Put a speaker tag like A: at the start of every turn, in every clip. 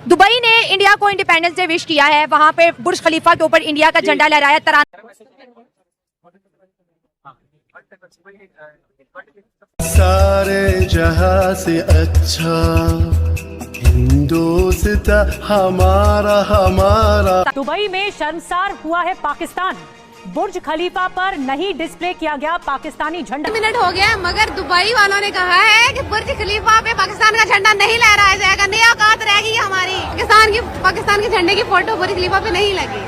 A: Dubai ने India को independence day wish किया है, वहां पे बुर्ज खलीफा के ऊपर इंडिया का झंडा लहराया,
B: सारे जहां से अच्छा हिंदुस्तां हमारा हमारा।
C: दुबई में शर्मसार हुआ है पाकिस्तान, बुर्ज खलीफा पर नहीं डिस्प्ले किया गया पाकिस्तानी झंडा।
D: मिनट हो गया मगर दुबई वालों ने कहा है कि बुर्ज खलीफा पे पाकिस्तान का झंडा नहीं लहराया जाएगा। नई औकात रहेगी हमारी, पाकिस्तान के झंडे की फोटो बुर्ज खलीफा पे नहीं लगी।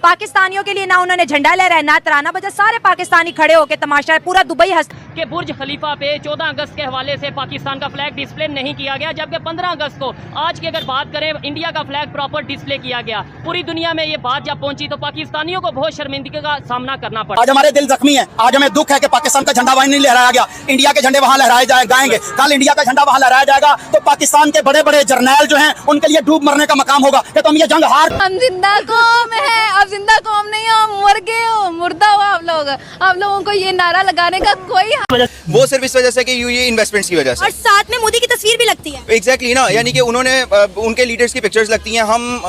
A: पाकिस्तानियों के लिए ना उन्होंने झंडा लहराया ना तराना बजा, सारे पाकिस्तानी खड़े होकर तमाशा है, पूरा दुबई हंस
E: के बुर्ज खलीफा पे 14 अगस्त के हवाले से पाकिस्तान का फ्लैग डिस्प्ले नहीं किया गया, जबकि 15 अगस्त को आज की अगर बात करें इंडिया का फ्लैग प्रॉपर डिस्प्ले किया गया। पूरी दुनिया में ये बात जब पहुंची तो पाकिस्तानियों को बहुत शर्मिंदगी का सामना करना पड़ा।
F: आज हमारे दिल जख्मी है, आज हमें दुख है कि पाकिस्तान का झंडा वहीं नहीं लहराया गया। इंडिया के झंडे वहाँ लहराए जाएंगे, कल इंडिया का झंडा वहाँ लहराया जाएगा तो पाकिस्तान के बड़े बड़े जर्नैल जो हैं उनके लिए डूब मरने का मकाम होगा कि तुम ये जंग हार।
D: हम जिंदा कौम है, अब जिंदा कौम नहीं हो, मर गए हो, मुर्दा हो आप लोग। आप लोगों को ये नारा लगाने का कोई
G: वो सिर्फ इस वजह से कि ये इन्वेस्टमेंट्स की वजह से,
D: और साथ में मोदी की तस्वीर भी लगती है।
G: एग्जैक्टली ना, यानी कि उन्होंने उनके लीडर्स की पिक्चर्स लगती हैं। हम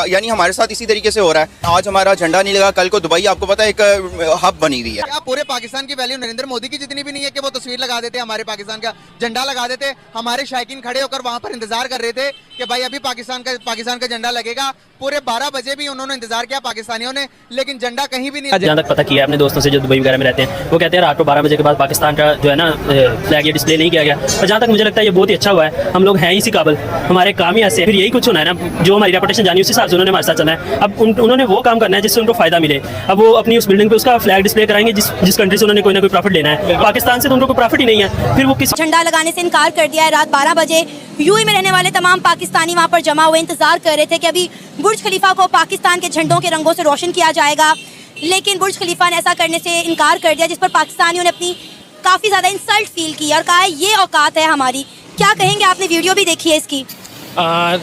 G: यानी हमारे साथ इसी तरीके से हो रहा है। आज हमारा झंडा नहीं लगा, कल को दुबई आपको पता है एक हब बनी हुई है।
H: क्या पूरे पाकिस्तान की वैल्यू नरेंद्र मोदी की जितनी भी नहीं है कि वो तस्वीर लगा देते, हमारे पाकिस्तान का झंडा लगा देते। हमारे शायकीन खड़े होकर वहाँ पर इंतजार कर रहे थे कि भाई अभी पाकिस्तान का झंडा लगेगा। पूरे 12 बजे भी उन्होंने इंतजार किया पाकिस्तानियों ने, लेकिन झंडा कहीं भी नहीं।
I: जहाँ तक पता किया अपने दोस्तों से जो दुबई वगैरह में रहते हैं, वो कहते हैं रात को 12 बजे के बाद पाकिस्तान का जो है ना फ्लैग ये डिस्प्ले नहीं किया गया। और जहाँ तक मुझे लगता है ये बहुत ही अच्छा हुआ है, हम लोग हैं इसी काबिल, हमारे काम ही ऐसे। फिर यही कुछ होना है ना, जो हमारी रेपुटेशन जानी उसी हिसाब से उन्होंने हमारे साथ चलना है। अब उन्होंने वो काम करना है जिससे उनको फायदा मिले। अब वो अपनी उस बिल्डिंग पे उसका फ्लैग डिस्प्ले कराएंगे जिस कंट्री से उन्होंने कोई ना कोई प्रॉफिट लेना है। पाकिस्तान से तो उनको कोई प्रॉफिट ही नहीं है, फिर वो किस
A: झंडा लगाने से इनकार कर दिया है। रात 12 बजे यूएई में रहने वाले तमाम पाकिस्तानी वहां पर जमा हुए, इंतजार कर रहे थे कि अभी बुर्ज खलीफा को पाकिस्तान के झंडों के रंगों से रोशन किया जाएगा, लेकिन बुर्ज खलीफा ने ऐसा करने से इनकार कर दिया, जिस पर पाकिस्तानियों ने अपनी काफी ज्यादा इंसल्ट फील की और कहा है ये औकात है हमारी। क्या कहेंगे, आपने वीडियो भी देखी है इसकी?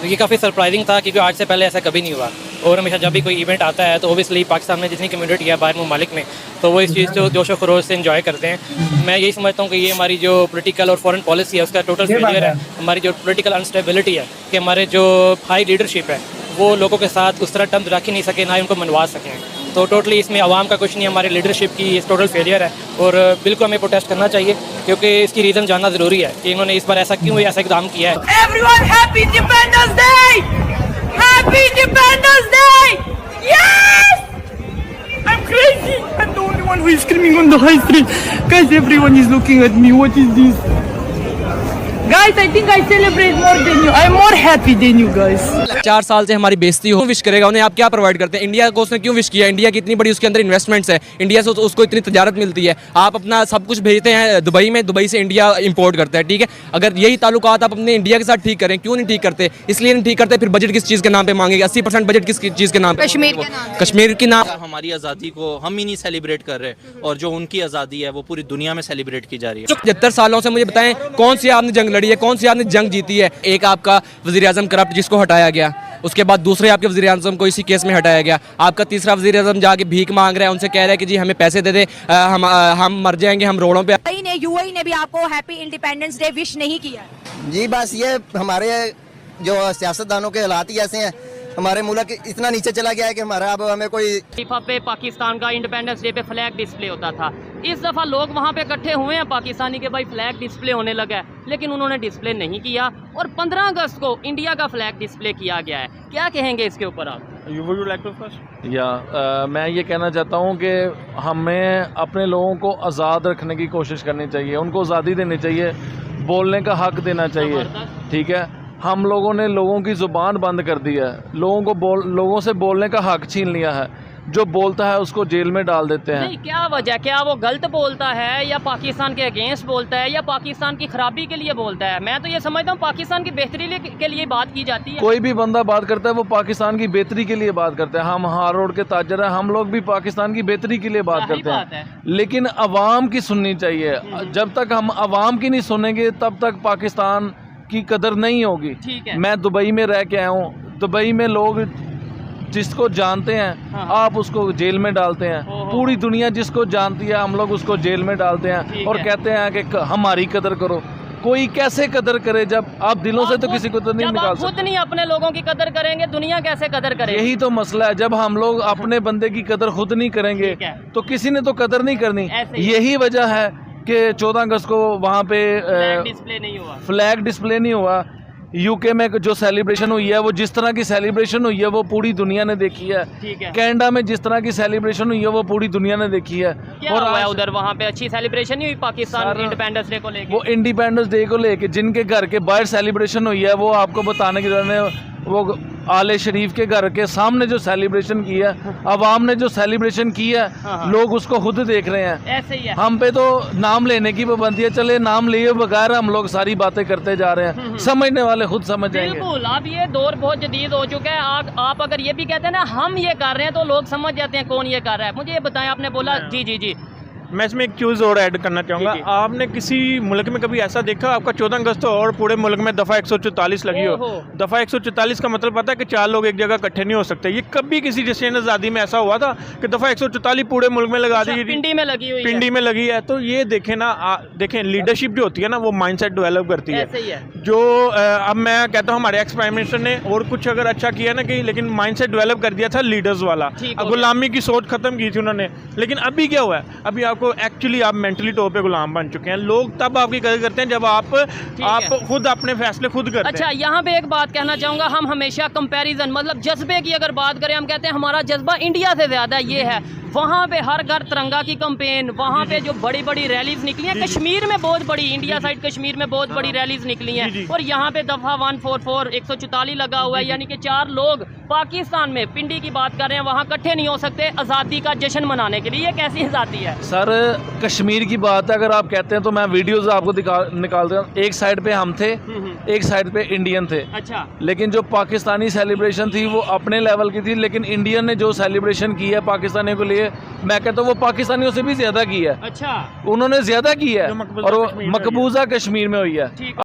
J: ये काफ़ी सरप्राइजिंग था क्योंकि आज से पहले ऐसा कभी नहीं हुआ। और हमेशा जब भी कोई इवेंट आता है तो ओबियसली पाकिस्तान में जितनी कम्युनिटी है बाहर ममालिक में, तो वो इस चीज़ को जोश और खरोश से एंजॉय करते हैं। मैं यही समझता हूँ कि ये हमारी जो पॉलिटिकल और फॉरेन पॉलिसी है उसका टोटल फेलियर है। हमारी जो पॉलिटिकल अनस्टेबिलिटी है कि हमारे जो हाई लीडरशिप है वो लोगों के साथ उस तरह टर्म्स रख ही नहीं सके, ना ही उनको मनवा सकें। तो टोटली इसमें आवाम का कुछ नहीं, हमारी लीडरशिप की टोटल फेलियर है। और बिल्कुल हमें प्रोटेस्ट करना चाहिए क्योंकि इसकी रीज़न जानना ज़रूरी है कि इन्होंने इस बार ऐसा क्यों ऐसा इक़दाम किया है।
C: Everyone, happy Independence Day! Happy Independence Day! Yes! I'm crazy. I'm the only one who is screaming on the high street. Guys, everyone is looking at me. What is this? Guys, I think I celebrate more than you. I'm more happy than you guys.
J: 4 साल से हमारी बेइज्जती हो, wish करेगा उन्हें आप क्या provide करते हैं? इंडिया को उसने क्यों विश किया? इंडिया की इतनी बड़ी उसके अंदर इन्वेस्टमेंट्स है, इंडिया से उसको इतनी तजारत मिलती है। आप अपना सब कुछ भेजते हैं दुबई में, दुबई से इंडिया इंपोर्ट करता है, ठीक है। अगर यही ताल्लुकात आप अपने इंडिया के साथ ठीक करें, क्यों नहीं ठीक करते? इसलिए नहीं ठीक करते, फिर बजट किस चीज़ के नाम पे मांगेंगे? 80% बजट किस चीज़ के नाम पे? कश्मीर के नाम।
I: हमारी आज़ादी को हम ही नहीं सेलिब्रेट कर रहे और जो उनकी आज़ादी है वो पूरी दुनिया में सेलिब्रेट की जा रही है।
J: 75 सालों से मुझे बताएं कौन सी आपने जंग लड़ी है, कौन सी आपने जंग जीती है? एक आपका वज़ीर-ए-आज़म करप्ट जिसको हटाया गया, उसके बाद दूसरे आपके वज़ीर-ए-आज़म को इसी केस में हटाया गया। आपका तीसरा वज़ीर-ए-आज़म जाके भीख मांग रहा है, उनसे कह रहा है कि जी हमें पैसे दे दे, हम मर जाएंगे, हम रोडों पे।
A: यूएई ने भी आपको हैप्पी इंडिपेंडेंस डे विश नहीं किया
H: जी, बस ये हमारे जो सियासतदानों के हालात ही ऐसे हैं, हमारे मुल्क इतना नीचे चला गया है कि हमारा अब हमें कोई
E: खलीफा पे पाकिस्तान का इंडिपेंडेंस डे पे फ्लैग डिस्प्ले होता था। इस दफ़ा लोग वहाँ पे इकट्ठे हुए हैं पाकिस्तानी के भाई फ्लैग डिस्प्ले होने लगा है, लेकिन उन्होंने डिस्प्ले नहीं किया और 15 अगस्त को इंडिया का फ्लैग डिस्प्ले किया गया है। क्या कहेंगे इसके ऊपर आप?
K: मैं ये कहना चाहता हूँ कि हमें अपने लोगों को आज़ाद रखने की कोशिश करनी चाहिए, उनको आज़ादी देनी चाहिए, बोलने का हक देना चाहिए, ठीक है। हम लोगों ने लोगों की ज़ुबान बंद कर दी है, लोगों से बोलने का हक छीन लिया है। जो बोलता है उसको जेल में डाल देते हैं।
E: नहीं, क्या वजह? क्या वो गलत बोलता है या पाकिस्तान के अगेंस्ट बोलता है या पाकिस्तान की खराबी के लिए बोलता है? मैं तो ये समझता हूँ पाकिस्तान की बेहतरी के लिए बात की जाती है।
K: कोई भी बंदा बात करता है वो पाकिस्तान की बेहतरी के लिए बात करता है। हम हार रोड के ताजर हैं, हम लोग भी पाकिस्तान की बेहतरी के लिए बात करते हैं, लेकिन अवाम की सुननी चाहिए। जब तक हम अवाम की नहीं सुनेंगे तब तक पाकिस्तान की कदर नहीं होगी। मैं दुबई में रह के आया हूँ, दुबई में लोग जिसको जानते हैं आप उसको जेल में डालते हैं। पूरी दुनिया जिसको जानती है हम लोग उसको जेल में डालते हैं और कहते हैं कि हमारी कदर करो। कोई कैसे कदर करे जब आप दिलों से तो किसी को तो नहीं
E: जब
K: निकाल
E: आप खुद
K: सकते।
E: नहीं अपने लोगों की कदर करेंगे, दुनिया कैसे कदर करेगी?
K: यही तो मसला है, जब हम लोग अपने बंदे की कदर खुद नहीं करेंगे
E: ठीक है।
K: तो किसी ने तो कदर नहीं करनी।
E: ऐसे ही।
K: यही वजह है कि 14 अगस्त को वहाँ पे
E: फ्लैग डिस्प्ले नहीं हुआ।
K: फ्लैग डिस्प्ले नहीं हुआ। यूके में जो सेलिब्रेशन हुई है, वो जिस तरह की सेलिब्रेशन हुई है वो पूरी दुनिया ने देखी है।
E: ठीक है।
K: कनाडा में जिस तरह की सेलिब्रेशन हुई है वो पूरी दुनिया ने देखी है।
E: क्या
K: और
E: हुआ है
K: आज
E: उधर? वहाँ पे अच्छी सेलिब्रेशन नहीं हुई पाकिस्तान
K: सर,
E: इंडिपेंडेंस डे को लेकर?
K: वो इंडिपेंडेंस डे को लेके जिनके घर के बाहर सेलिब्रेशन हुई है वो आपको बताने की जरूरत है। वो आले शरीफ के घर के सामने जो सेलिब्रेशन की है, अवाम ने जो सेलिब्रेशन की है,
E: हाँ।
K: लोग उसको खुद देख रहे हैं।
E: ऐसे ही है।
K: हम पे तो नाम लेने की पाबंदी है, चले नाम लिए बगैर हम लोग सारी बातें करते जा रहे हैं। समझने वाले खुद समझ जाएंगे।
E: बिल्कुल, अब ये दौर बहुत जदीद हो चुका है। आप अगर ये भी कहते हैं ना हम ये कर रहे हैं, तो लोग समझ जाते हैं कौन ये कर रहा है। मुझे ये बताएं, आपने बोला जी जी जी
L: मैं इसमें एक चीज़ और ऐड करना चाहूँगा।
E: जी, जी।
L: आपने किसी मुल्क में कभी ऐसा देखा आपका 14 अगस्त और पूरे मुल्क में दफ़ा 144 लगी हो?
E: ओहो।
L: दफ़ा 144 का मतलब पता है कि 4 लोग एक जगह इकट्ठे नहीं हो सकते। ये कभी किसी जश्न आज़ादी में ऐसा हुआ था कि दफ़ा 144 पूरे मुल्क में लगा दी गई?
E: पिंडी में लगी हुई है।
L: पिंडी में लगी है। तो ये देखें ना, देखें लीडरशिप जो होती है ना वो माइंडसेट डेवलप करती है।
E: ऐसे ही है।
L: जो अब मैं कहता हूँ हमारे एक्स प्राइम मिनिस्टर ने और कुछ अगर अच्छा किया ना कि, लेकिन माइंडसेट डेवलप कर दिया था लीडर्स वाला।
E: ठीक हो गया।
L: गुलामी की सोच खत्म की थी उन्होंने। लेकिन अभी क्या हुआ है? अभी आपको एक्चुअली आप मेंटली तौर पे गुलाम बन चुके हैं। लोग तब आपकी कदर करते हैं जब आप खुद अपने फैसले खुद करते
E: अच्छा,
L: हैं।
E: यहाँ पे एक बात कहना चाहूँगा, हम हमेशा कंपैरिजन मतलब जज्बे की अगर बात करें, हम कहते हैं हमारा जज्बा इंडिया से ज़्यादा ये है। वहाँ पे हर घर तिरंगा की कैंपेन, वहाँ पे जो बड़ी बड़ी रैलीज निकली हैं, कश्मीर में बहुत बड़ी, इंडिया साइड कश्मीर में बहुत बड़ी रैलीज निकली हैं। और यहाँ पे दफ़ा 144 144 लगा हुआ है, यानी कि 4 लोग पाकिस्तान में, पिंडी की बात कर रहे हैं, वहाँ इकट्ठे नहीं हो सकते आज़ादी का जश्न मनाने के लिए। ये कैसी आज़ादी है
K: सर? कश्मीर की बात है अगर आप कहते हैं तो मैं वीडियोस आपको निकाल दूँ। एक साइड पे हम थे, एक साइड पे इंडियन थे।
E: अच्छा।
K: लेकिन जो पाकिस्तानी सेलिब्रेशन थी वो अपने लेवल की थी, लेकिन इंडियन ने जो सेलिब्रेशन की है पाकिस्तानियों के लिए, मैं कहता हूँ वो पाकिस्तानियों से भी ज्यादा की है।
E: अच्छा।
K: उन्होंने ज्यादा की है
L: जो मकबूजा
K: और वो
L: कश्मीर में हुई है।
K: मकबूजा कश्मीर में हुई है।
E: ठीक।